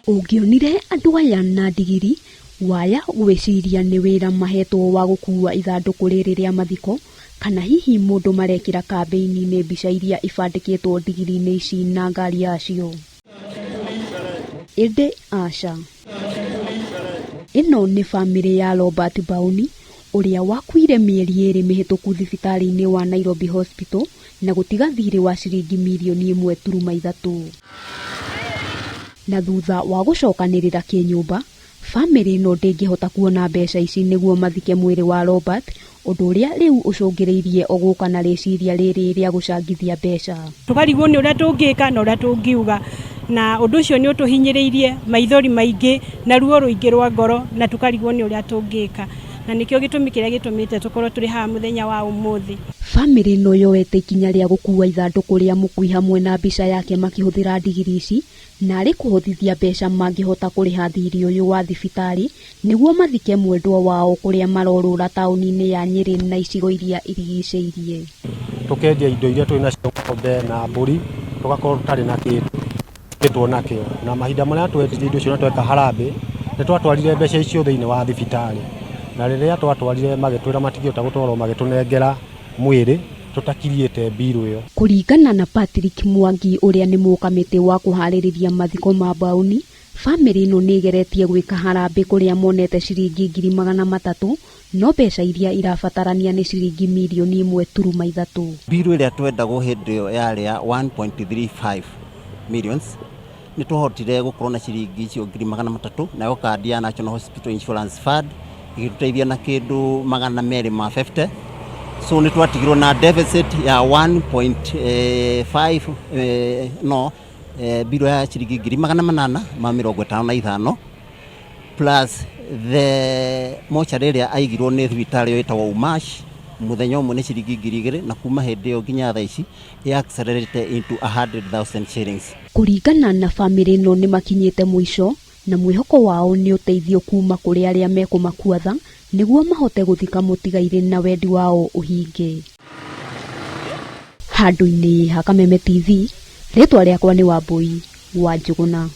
Ũngĩonire andũ aya na ndigiri waya gwĩciria nĩ wĩra mahetwo wa gũkua ithandũkũ rĩrĩ rĩa mathiko, kana hihi mũndũ marekĩra kambĩini-inĩ mbica iria ibandĩkĩtwo ndigiri-inĩ ici na ngari yacio. Ĩndĩ aca. Ĩno nĩ bamĩrĩ ya Robert Bauni, ũrĩa wakuire mĩeri 2 mĩhĩtũku thibitari-inĩ wa Nairobi Hospital na gũtiga thirĩ wa ciringi mirioni 1.3. Na thutha wa gũcokanĩrĩra kĩnyũmba, bamĩrĩ ĩno ndĩngĩhota kuona mbeca ici nĩguo mathike mwĩrĩ wa Robert, ũndũ ũrĩa rĩu ũcũngĩrĩirie ogũka na rĩciria rĩrĩ rĩa gũcangithia mbeca. Tukarigwo nĩ ũrĩa tũngĩka na ũrĩa tũngiuga, na ũndũ ũcio nĩ ũtũhinyĩrĩirie maithori maingĩ na ruo rũingĩ rwa ngoro, na tukarigwo nĩ ũrĩa tũngĩka, na nĩkĩo gĩtũmi kĩrĩa gĩtũmĩte tũkorwo tũrĩ haha mũthenya wa ũmũthĩ. Bamĩrĩ ĩno yoete ikinya rĩa gũkua ithandũkũ rĩa mũkui hamwe na mbica yake makĩhũthĩra ndigiri ici, na arĩ kũhũthithia mbeca mangĩhota kũrĩha thirĩ ũyũ wa thibitarĩ nĩguo mathike mwendwa wao kũrĩa marorũra taũni-inĩ ya Nyĩrĩ na icigo iria irigicĩirie. Tũkendia indo iria twĩ nacio, ng'ombe na mbũri, tũgakorwo tũtarĩ na kĩndũ nakĩo, na mahinda marĩa twendirie indo icio na tweka harambĩ, nĩ twatwarire mbeca icio thĩinĩ wa thibitarĩ, na rĩrĩa twatwarire magĩtwĩra matingĩhota gũtwarwo, magĩtũnengera Mwiri tutakiriete mbiru ĩyo. Kũringana na Patrick Mwangi ũrĩa nĩ mũkamĩtĩ wa kũharĩrĩria mathiko ma Bauni, bamĩrĩ ĩno nĩ igeretie gwĩka harambĩ kũrĩa monete ciringi 300,000, no mbeca iria irabatarania nĩ ciringi mirioni 1.3. Mbiru ĩrĩa twendagwo hĩndĩ ĩyo yarĩ ya 1.35 millions, nĩ twahotire gũkorwo na ciringi icio 300,000, nayo kandi ya National Hospital Insurance Fund igĩtũteithia na kĩndũ 250. So nĩ twatigirwo na deficit ya 1.5 biro ya ciringi 855 plus the mochari ĩrĩa aigirwo nĩ thibitari ĩtagwo Umash muthenya ũmwe nĩ ciringi 2,000, na kuma hĩndĩ ĩyo nginya thaa ici accelerated into 100,000 shillings. Kũringana na bamĩrĩ ĩno nĩ makinyĩte mũico, na mwĩhoko wao nĩ ũteithio kuma kũrĩ arĩa mekũmakuatha nĩguo mahote gũthika mũtigairĩ na wendi wao ũhinge. Handũ-inĩ ha Kameme TV, rĩtwa rĩakwa nĩ Wambui wa Njũgũna.